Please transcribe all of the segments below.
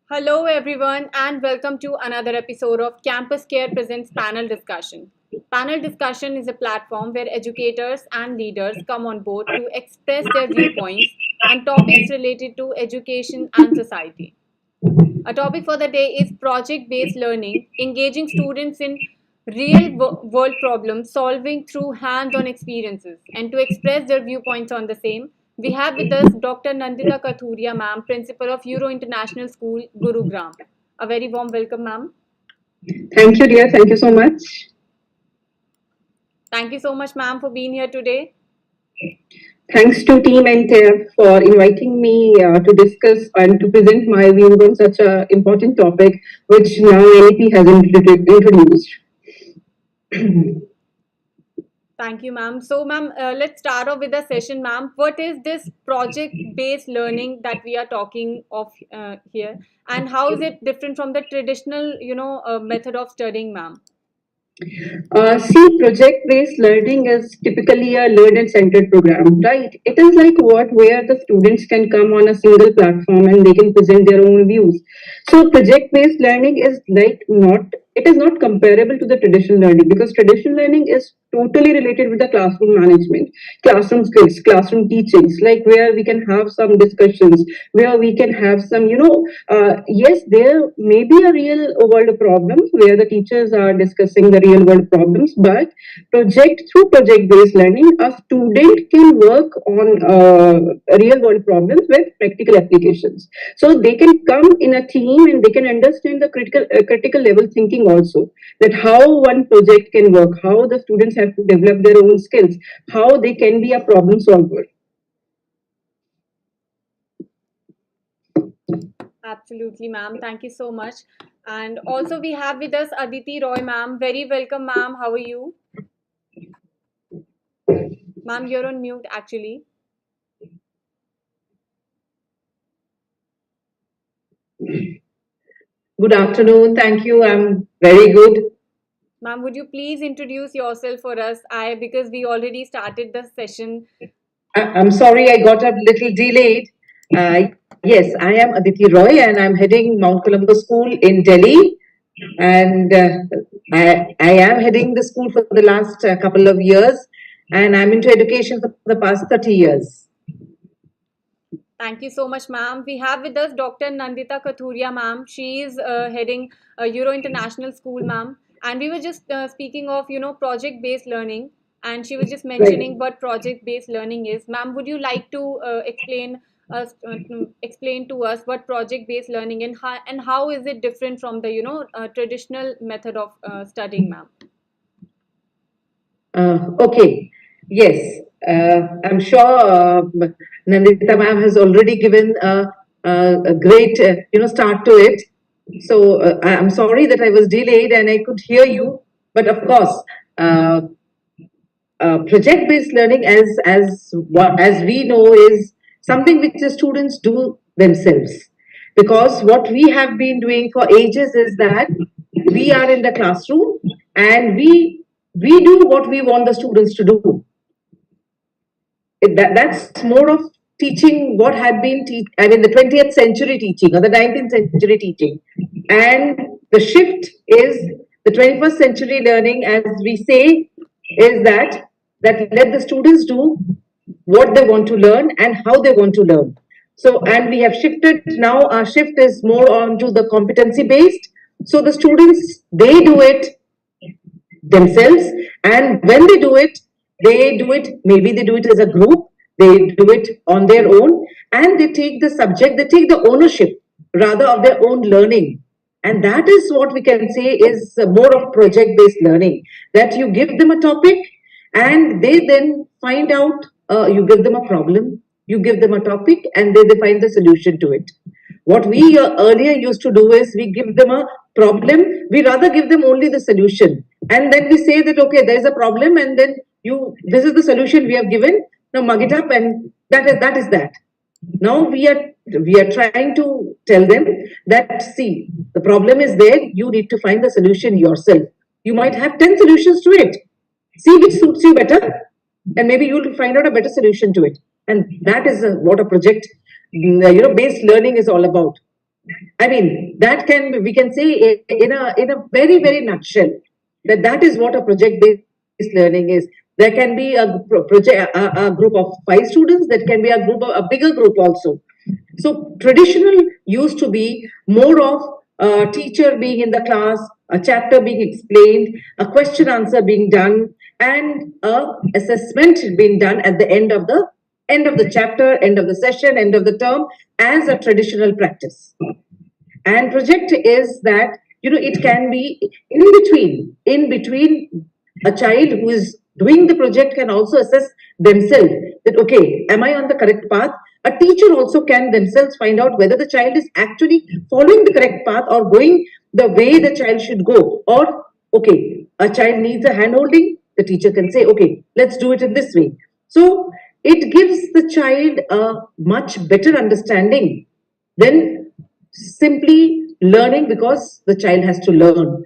Hello, everyone, and welcome to another episode of Campus Care Presents Panel Discussion. Panel discussion is a platform where educators and leaders come on board to express their viewpoints on topics related to education and society. A topic for the day is project based learning, engaging students in world problem solving through hands on experiences. And to express their viewpoints on the same, we have with us Dr. Nandita Kathuria, ma'am, principal of Euro International School, Gurugram. A very warm welcome, ma'am. Thank you, dear. Thank you so much. Thank you so much, ma'am, for being here today. Thanks to Team NTF for inviting me to discuss and to present my views on such an important topic, which now NEP has introduced. Thank you, ma'am. So, ma'am, let's start off with the session, ma'am. What is this project-based learning that we are talking of here, and how is it different from the traditional, method of studying, ma'am? See, project-based learning is typically a learner-centered program, right? It is like what where the students can come on a single platform and they can present their own views. So, project-based learning is like not it is not comparable to the traditional learning because traditional learning is totally related with the classroom management, classroom skills, classroom teachings, like where we can have some discussions, where we can have some, yes, there may be a real world problems where the teachers are discussing the real world problems, but through project based learning, a student can work on real world problems with practical applications. So they can come in a team and they can understand the critical level thinking also, that how one project can work, how the students have to develop their own skills, how they can be a problem solver. Absolutely, ma'am. Thank you so much. And also, we have with us Aditi Roy, ma'am. Very welcome, ma'am. How are you? Ma'am, you're on mute, actually. Good afternoon. Thank you. I'm very good. Ma'am, would you please introduce yourself for us? Because we already started the session. I'm sorry I got a little delayed. Uh, yes, I am Aditi Roy and I'm heading Mount Columbus School in Delhi. And I am heading the school for the last couple of years. And I'm into education for the past 30 years. Thank you so much, ma'am. We have with us Dr. Nandita Kathuria, ma'am. She is heading Euro International School, ma'am. And we were just speaking of, project-based learning. And she was just Right. mentioning what project-based learning is. Ma'am, would you like to explain to us what project-based learning and how is it different from the, traditional method of studying, ma'am? Okay. Yes. I'm sure Nandita ma'am has already given a great start to it. So I'm sorry that I was delayed and I could hear you. But of course, uh, project-based learning, as we know, is something which the students do themselves. Because what we have been doing for ages is that we are in the classroom and we do what we want the students to do. That's more of teaching what had been I mean the 20th century teaching or the 19th century teaching, and the shift is the 21st century learning, as we say, is that let the students do what they want to learn and how they want to learn. So, and we have shifted now. Our shift is more on to the competency based. So the students, they do it themselves, and when they do it, maybe they do it as a group, they do it on their own, and they take the subject, they take the ownership rather of their own learning. And that is what we can say is more of project based learning, that you give them a topic and they then find out, you give them a problem, you give them a topic, and they find the solution to it. What we earlier used to do is we give them a problem, we rather give them only the solution. And then we say that, okay, there is a problem, and then this is the solution we have given, now mug it up, and that is that. Now we are trying to tell them that, see, the problem is there, you need to find the solution yourself. You might have 10 solutions to it. See which suits you better, and maybe you'll find out a better solution to it. And that is what a project based learning is all about. I mean, that can we can say in a very very nutshell that that is what a project based learning is. There can be a project a group of 5 students. That can be a group of a bigger group also. So traditional used to be more of a teacher being in the class, a chapter being explained, a question answer being done, and a assessment being done at the end of the chapter, end of the session, end of the term, as a traditional practice. And project is that it can be in between a child who is doing the project can also assess themselves that okay, am I on the correct path. A teacher also can themselves find out whether the child is actually following the correct path or going the way the child should go, or okay, a child needs a hand holding, the teacher can say okay, let's do it in this way. So it gives the child a much better understanding than simply learning because the child has to learn.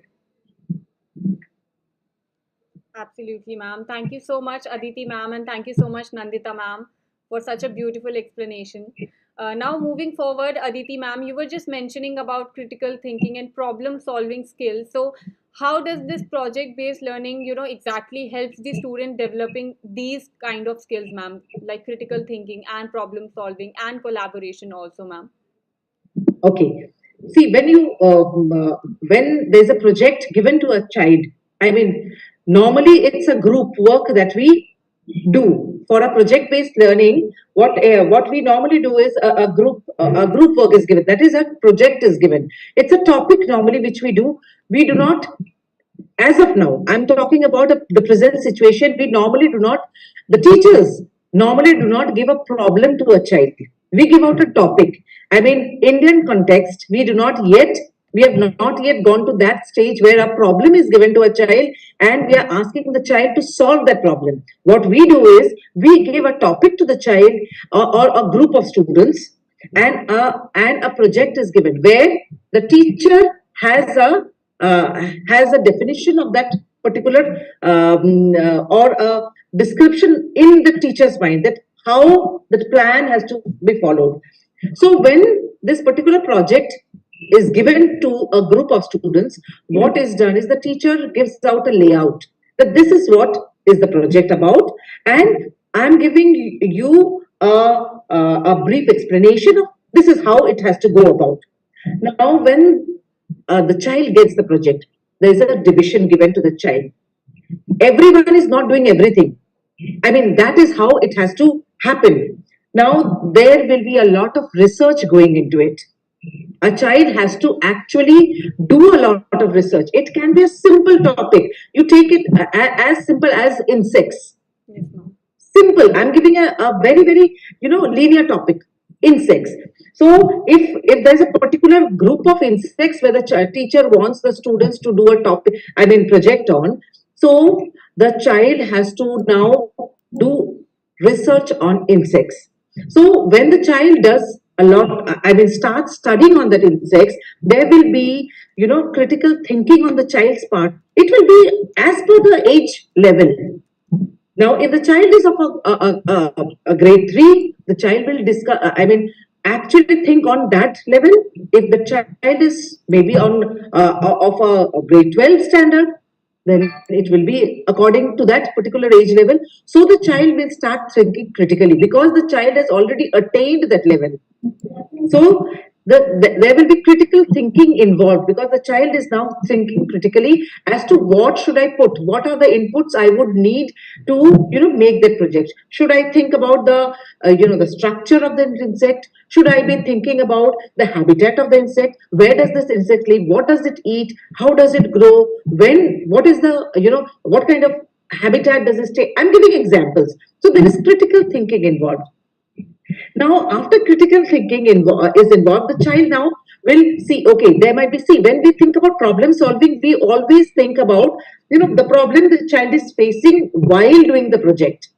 Absolutely, ma'am. Thank you so much, Aditi ma'am, and thank you so much, Nandita ma'am, for such a beautiful explanation. Now, moving forward, Aditi ma'am, you were just mentioning about critical thinking and problem solving skills. So, how does this project based learning, exactly helps the student developing these kind of skills, ma'am, like critical thinking and problem solving and collaboration, also, ma'am? Okay. See, when there's a project given to a child, I mean, normally it's a group work that we do for a project-based learning. What we normally do is a group work is given. That is, a project is given. It's a topic normally which we do. We do not, as of now, I'm talking about the present situation. We normally do not, the teachers normally do not give a problem to a child. We give out a topic. I mean, Indian context, we have not yet gone to that stage where a problem is given to a child and we are asking the child to solve that problem. What we do is we give a topic to the child, or a group of students, and a project is given where the teacher has a definition of that particular or a description in the teacher's mind that how the plan has to be followed. So when this particular project is given to a group of students, what is done is the teacher gives out a layout that this is what is the project about, and I'm giving you a brief explanation of this is how it has to go about. Now, when the child gets the project, there is a division given to the child. Everyone is not doing everything. I mean, that is how it has to happen. Now, there will be a lot of research going into it. A child has to actually do a lot of research. It can be a simple topic. You take it as simple as insects. Yes, ma'am. Simple. I'm giving a very, very, linear topic. Insects. So if there's a particular group of insects where the teacher wants the students to do a topic, I mean project on, so the child has to now do research on insects. So when the child does a lot, I mean starts studying on that insects, there will be critical thinking on the child's part. It will be as per the age level. Now, if the child is of a grade 3, the child will discuss, I mean, actually think on that level. If the child is maybe on of a grade 12 standard, then it will be according to that particular age level. So the child will start thinking critically because the child has already attained that level. So there will be critical thinking involved because the child is now thinking critically as to what should I put, what are the inputs I would need to make that project. Should I think about the structure of the insect? Should I be thinking about the habitat of the insect? Where does this insect live? What does it eat? How does it grow? What is the what kind of habitat does it stay? I'm giving examples. So there is critical thinking involved. Now, after critical thinking is involved, the child now will see, okay, there might be, see, when we think about problem solving, we always think about, the problem the child is facing while doing the project.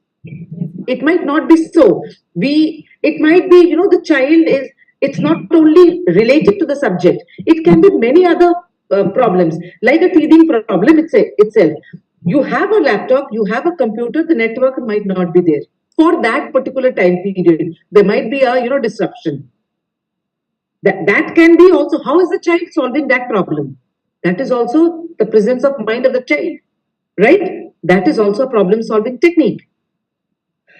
It might not be so. It might be, the child is, it's not only related to the subject. It can be many other problems, like a teething problem itself. You have a laptop, you have a computer, the network might not be there for that particular time period. There might be a disruption. That can be also, how is the child solving that problem? That is also the presence of mind of the child, right? That is also a problem solving technique.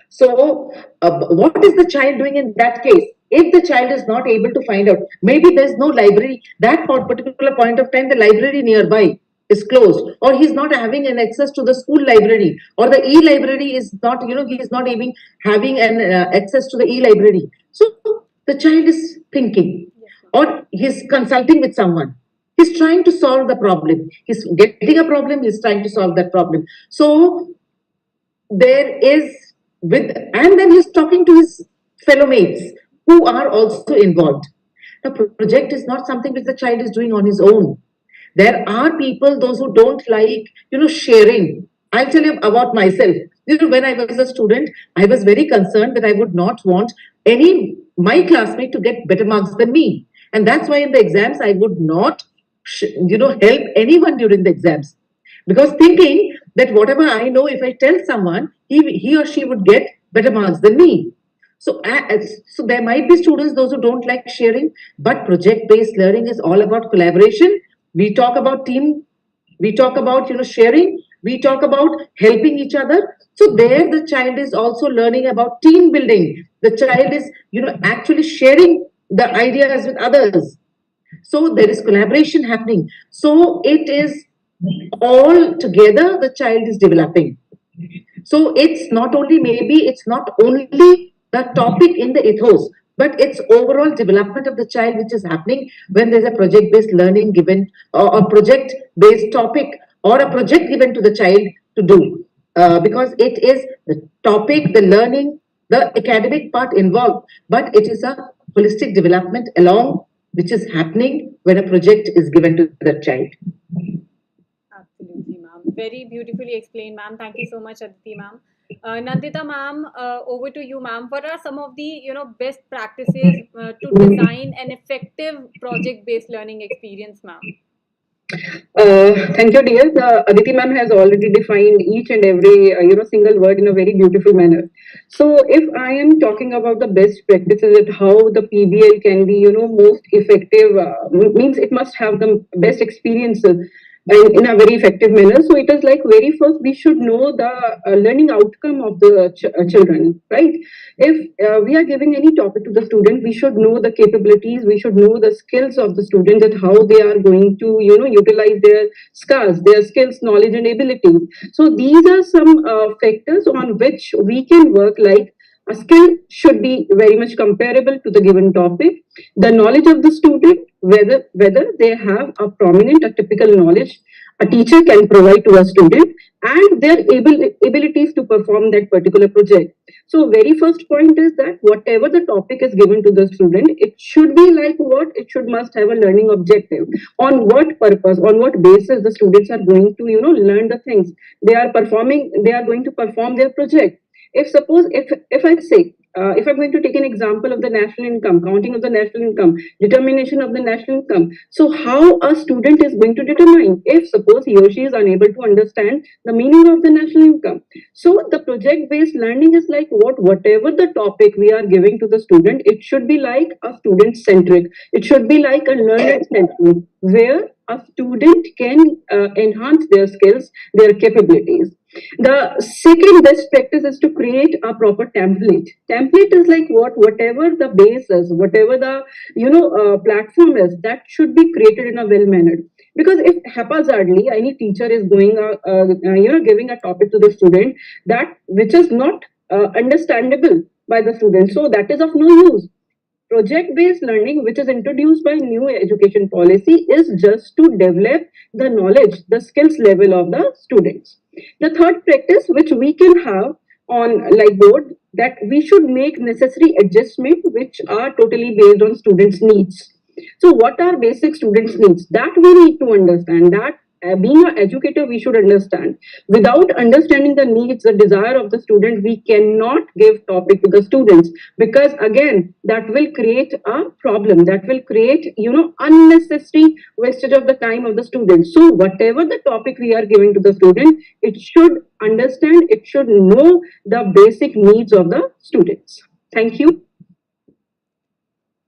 So, what is the child doing in that case? If the child is not able to find out, maybe there's no library, that particular point of time, the library nearby is closed, or he's not having an access to the school library, or the e-library is not, he is not even having an access to the e-library. So, the child is thinking, or he's consulting with someone. He's trying to solve the problem. He's getting a problem, he's trying to solve that problem. So, there is with, and then he's talking to his fellow mates who are also involved. The project is not something which the child is doing on his own. There are people, those who don't like, sharing. I'll tell you about myself. When I was a student, I was very concerned that I would not want any my classmate to get better marks than me, and that's why in the exams I would not, help anyone during the exams, because thinking that whatever I know, if I tell someone, he or she would get better marks than me. So, so there might be students, those who don't like sharing, but project-based learning is all about collaboration. We talk about team, we talk about sharing, we talk about helping each other. So there, the child is also learning about team building. The child is actually sharing the ideas with others. So there is collaboration happening. So it is all together the child is developing. So it's not only, maybe it's not only the topic in the ethos, but it's overall development of the child which is happening when there's a project-based learning given, or a project-based topic, or a project given to the child to do. Because it is the topic, the learning, the academic part involved, but it is a holistic development along which is happening when a project is given to the child. Absolutely, ma'am. Very beautifully explained, ma'am. Thank you so much, Aditi, ma'am. Nandita, ma'am, over to you, ma'am. What are some of the best practices to design an effective project-based learning experience, ma'am? Thank you, dear. Aditi ma'am has already defined each and every single word in a very beautiful manner. So, if I am talking about the best practices at how the PBL can be most effective, means it must have the best experiences and in a very effective manner. So, it is like very first we should know the learning outcome of the children, right? If we are giving any topic to the student, we should know the capabilities, we should know the skills of the student, that how they are going to utilize their skills, knowledge and abilities. So these are some factors on which we can work. Like, a skill should be very much comparable to the given topic. The knowledge of the student, whether they have a prominent, a typical knowledge a teacher can provide to a student, and their abilities to perform that particular project. So very first point is that whatever the topic is given to the student, it should be like what? It should must have a learning objective. On what purpose, on what basis the students are going to, learn the things. They are going to perform their project. If suppose, if I say, if I'm going to take an example of the national income, counting of the national income, determination of the national income. So how a student is going to determine if suppose he or she is unable to understand the meaning of the national income. So the project based learning is like what? Whatever the topic we are giving to the student, it should be like a student centric. It should be like a learner centric, where a student can enhance their skills, their capabilities. The second best practice is to create a proper template. Template is like what? Whatever the base is, whatever the platform is, that should be created in a well mannered. Because if haphazardly any teacher is going, giving a topic to the student that which is not understandable by the student, so that is of no use. Project based learning, which is introduced by new education policy, is just to develop the knowledge, the skills level of the students. The third practice, which we can have on like board, that we should make necessary adjustment which are totally based on students' needs. So, what are basic students' needs? That we need to understand. That being an educator, we should understand. Without understanding the needs, the desire of the student, we cannot give topic to the students, because again, that will create a problem. That will create, unnecessary wastage of the time of the student. So, whatever the topic we are giving to the student, it should understand. It should know the basic needs of the students. Thank you.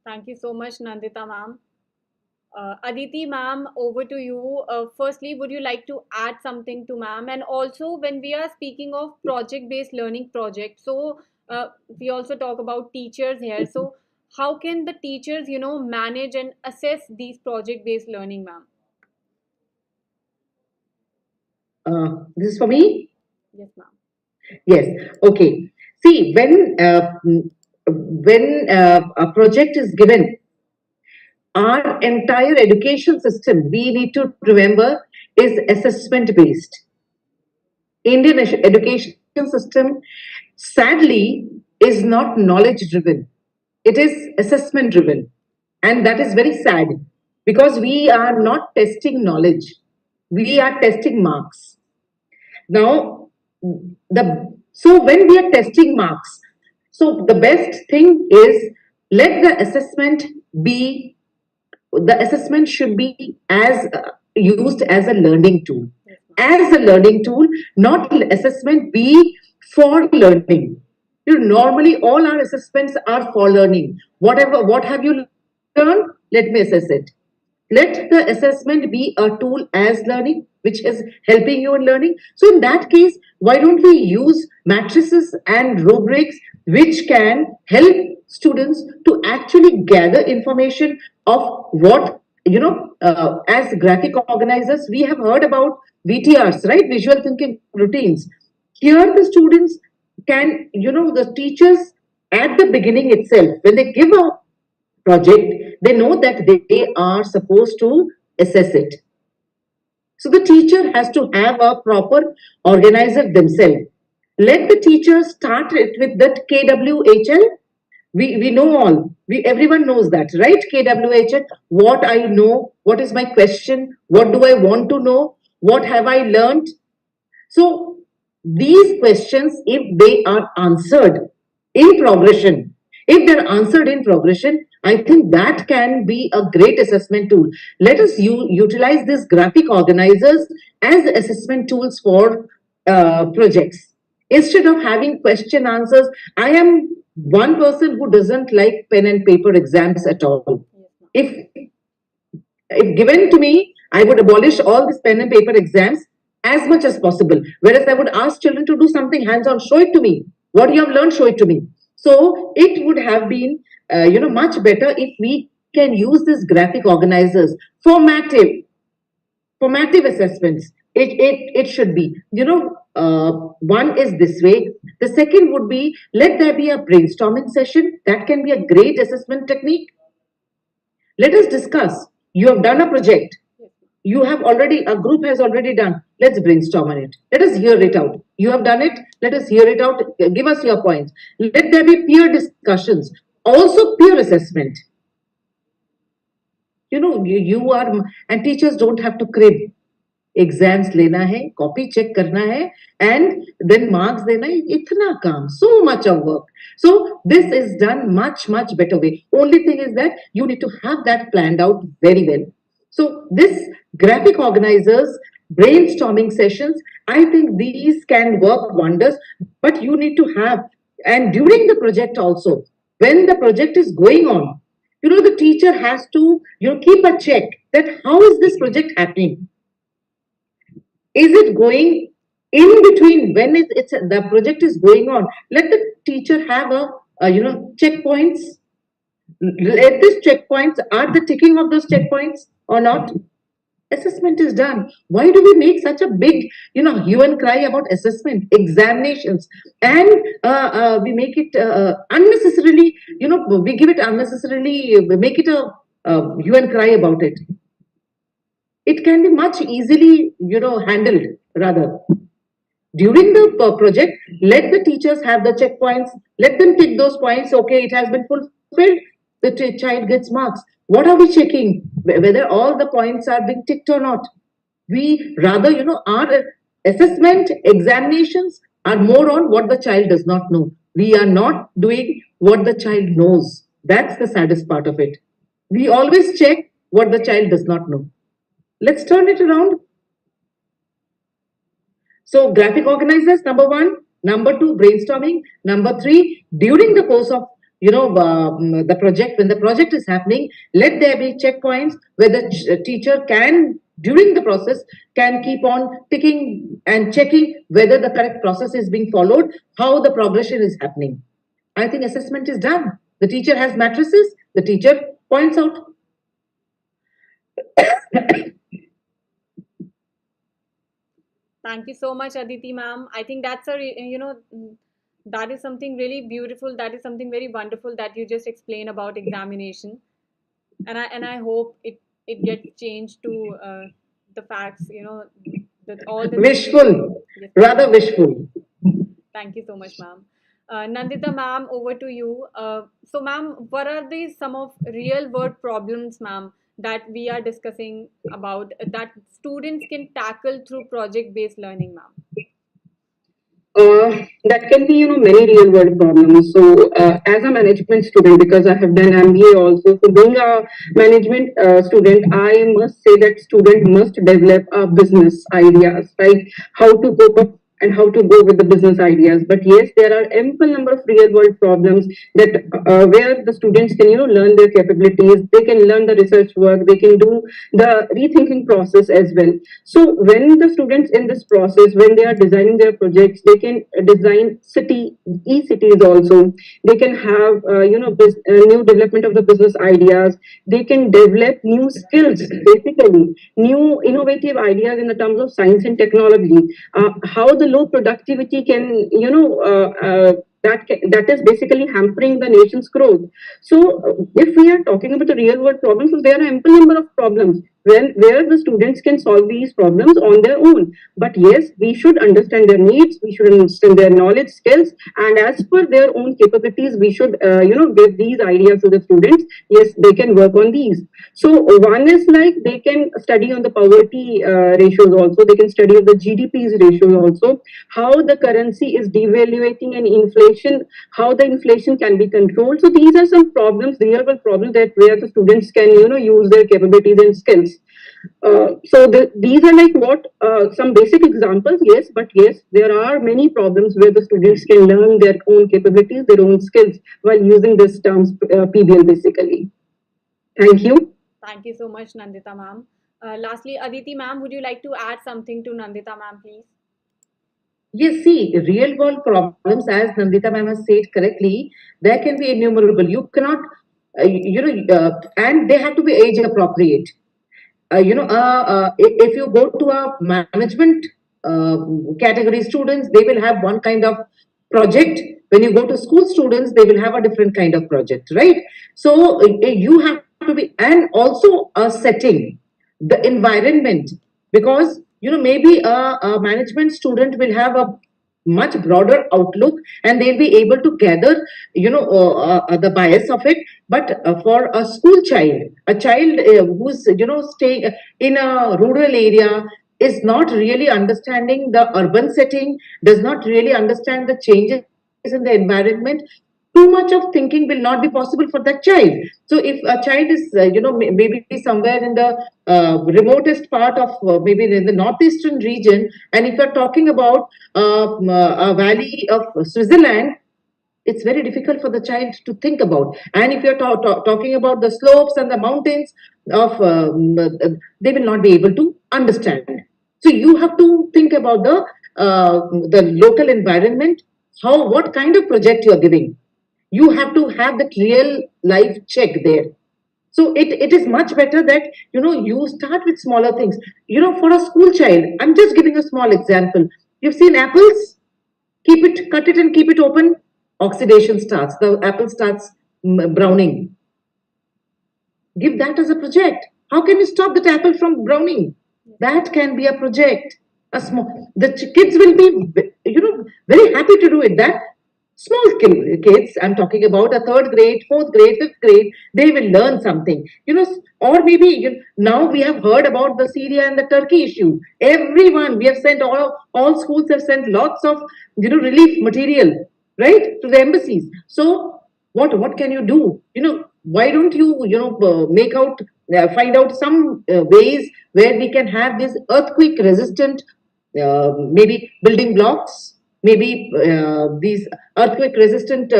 Thank you so much, Nandita ma'am. Aditi ma'am, over to you. Firstly, would you like to add something to ma'am? And also, when we are speaking of project-based learning project, so we also talk about teachers here. So, how can the teachers, manage and assess these project-based learning, ma'am? This is for me. Yes, ma'am. Yes. Okay. See, when a project is given, our entire education system, we need to remember, is assessment based. Indian education system, sadly, is not knowledge driven. It is assessment driven. And that is very sad because we are not testing knowledge. We are testing marks. Now, so when we are testing marks, so the best thing is let the assessment be the assessment should be as used as a learning tool, as a learning tool, not assessment be for learning. Normally all our assessments are for learning. Whatever, what have you learned, let me assess it. Let the assessment be a tool as learning, which is helping you in learning. So in that case, why don't we use matrices and rubrics which can help students to actually gather information of what, as graphic organizers, we have heard about VTRs, right? Visual thinking routines. Here the students can, the teachers at the beginning itself, when they give a project, they know that they are supposed to assess it. So the teacher has to have a proper organizer themselves. Let the teacher start it with that KWHL. We know all. Everyone knows that, right? KWHL. What I know, what is my question, what do I want to know, what have I learned. So these questions, if they are answered in progression, if they're answered in progression, I think that can be a great assessment tool. Let us utilize these graphic organizers as assessment tools for projects. Instead of having question answers, I am one person who doesn't like pen and paper exams at all. If if given to me, I would abolish all these pen and paper exams as much as possible. Whereas I would ask children to do something hands on, show it to me. What you have learned, show it to me. So it would have been, much better if we can use these graphic organizers, formative, formative assessments. It should be, one is this way. The second would be let there be a brainstorming session. That can be a great assessment technique. Let us discuss. You have done a project. You have already, a group has already done. Let's brainstorm on it. Let us hear it out. You have done it. Let us hear it out. Give us your points. Let there be peer discussions. Also, peer assessment. You are, and teachers don't have to crib. Exams लेना है, copy check करना है, and then marks देना है. इतना काम, so much of work. So this is done much better way. Only thing is that you need to have that planned out very well. So this graphic organizers, brainstorming sessions, I think these can work wonders. But you need to have, and during the project also, when the project is going on, the teacher has to keep a check that how is this project happening. Is it going in between when the project is going on? Let the teacher have checkpoints. Let these checkpoints, are the ticking of those checkpoints or not? Assessment is done. Why do we make such a big hue and cry about assessment, examinations, and we make it unnecessarily, we give it unnecessarily, we make it a hue and cry about it. It can be much easily handled. Rather, during the project, let the teachers have the checkpoints. Let them tick those points. Okay, it has been fulfilled. The child gets marks. What are we checking? Whether all the points are being ticked or not. We rather, our assessment examinations are more on what the child does not know. We are not doing what the child knows. That's the saddest part of it. We always check what the child does not know. Let's turn it around. So graphic organizers, number one. Number two, brainstorming. Number three, during the course of the project, when the project is happening, let there be checkpoints where the teacher can, during the process, can keep on ticking and checking whether the correct process is being followed, how the progression is happening. I think assessment is done. The teacher has matrices, the teacher points out. Thank you so much, Aditi ma'am. I think that's that is something really beautiful. That is something very wonderful that you just explained about examination, and I hope it gets changed to the facts. That all the things which. Wishful, Yes, ma'am. rather wishful. Thank you so much, ma'am. Nandita ma'am, over to you. So, ma'am, what are these some of real world problems, ma'am, that we are discussing about that students can tackle through project based learning, ma'am? That can be, many real world problems. So, as a management student, because I have done MBA also, so being a management student, I must say that student must develop business ideas, right? How to cope up and how to go with the business ideas. But yes, there are ample number of real world problems that where the students can, learn their capabilities. They can learn the research work. They can do the rethinking process as well. So when the students in this process, when they are designing their projects, they can design e-cities also. They can have, new development of the business ideas. They can develop new skills, basically, new innovative ideas in the terms of science and technology. How the low productivity can, that is basically hampering the nation's growth. So, if we are talking about the real world problems, so there are ample number of problems where the students can solve these problems on their own. But yes, we should understand their needs, we should understand their knowledge, skills, and as per their own capabilities, we should, give these ideas to the students. Yes, they can work on these. So one is like they can study on the poverty ratios also. They can study on the GDP's ratios also. How the currency is devaluating and inflation, how the inflation can be controlled. So these are some problems, real world problems that where the students can use their capabilities and skills. These are like what some basic examples, yes, but yes, there are many problems where the students can learn their own capabilities, their own skills while using this terms PBL basically. Thank you. Thank you so much, Nandita ma'am. Lastly, Aditi ma'am, would you like to add something to Nandita ma'am, please? Yes, see, real world problems, as Nandita ma'am has said correctly, there can be innumerable. You cannot, and they have to be age appropriate. If you go to a management category students, they will have one kind of project. When you go to school students, they will have a different kind of project, right? So you have to be, and also a setting, the environment, because maybe a management student will have a much broader outlook and they'll be able to gather the bias of it. But for a school child, a child who's staying in a rural area, is not really understanding the urban setting, does not really understand the changes in the environment, too much of thinking will not be possible for that child. So if a child is maybe somewhere in the remotest part of maybe in the northeastern region, and if you're talking about a valley of Switzerland, it's very difficult for the child to think about. And if you're talking about the slopes and the mountains of, they will not be able to understand. So you have to think about the local environment, how what kind of project you are giving. You have to have that real life check there. So it is much better that you start with smaller things. For a school child, I'm just giving a small example. You've seen apples, cut it and keep it open, oxidation starts, the apple starts browning. Give that as a project. How can you stop that apple from browning? That can be a project. A small, the kids will be very happy to do it. That small kids, I'm talking about a third grade, fourth grade, fifth grade, they will learn something. Or maybe now we have heard about the Syria and the Turkey issue. Everyone, we have sent, all schools have sent lots of relief material, right, to the embassies. So what can you do? Why don't you find out some ways where we can have this earthquake resistant, maybe building blocks, maybe these earthquake resistant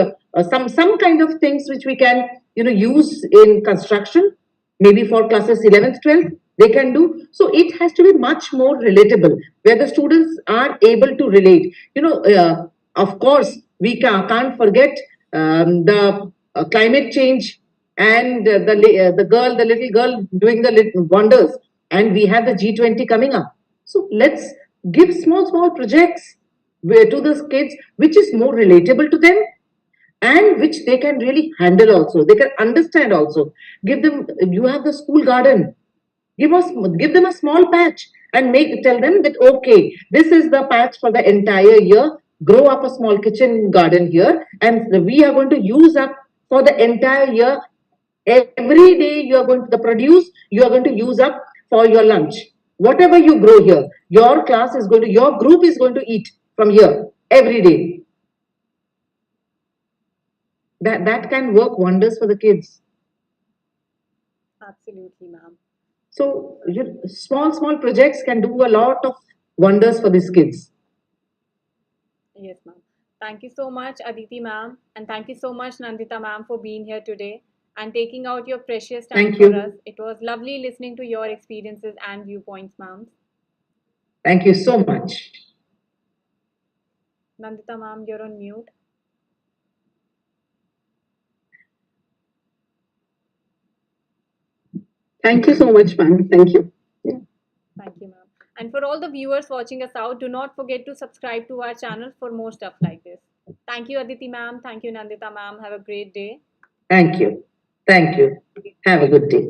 some kind of things which we can use in construction, maybe for classes 11th 12th they can do. So it has to be much more relatable, where the students are able to relate. Of course we can't forget the climate change, and the little girl doing the little wonders, and we have the G20 coming up. So let's give small projects to those kids, which is more relatable to them, and which they can really handle also, they can understand also. Give them, you have the school garden, give them a small patch, and tell them that okay, this is the patch for the entire year. Grow up a small kitchen garden here, and we are going to use up for the entire year. Every day you are going to, the produce you are going to use up for your lunch. Whatever you grow here, your class is going to, your group is going to eat from here every day. That can work wonders for the kids. Absolutely, ma'am. So small projects can do a lot of wonders for these kids. Yes, ma'am. Thank you so much, Aditi ma'am, and thank you so much, Nandita ma'am, for being here today and taking out your precious time Thank for us. you. It was lovely listening to your experiences and viewpoints, ma'am. Thank you so much. Nandita ma'am, you're on mute. Thank you so much, ma'am. Thank you. Yeah. Thank you, ma'am. And for all the viewers watching us out, do not forget to subscribe to our channel for more stuff like this. Thank you, Aditi ma'am. Thank you, Nandita ma'am. Have a great day. Thank you. Thank you. Have a good day.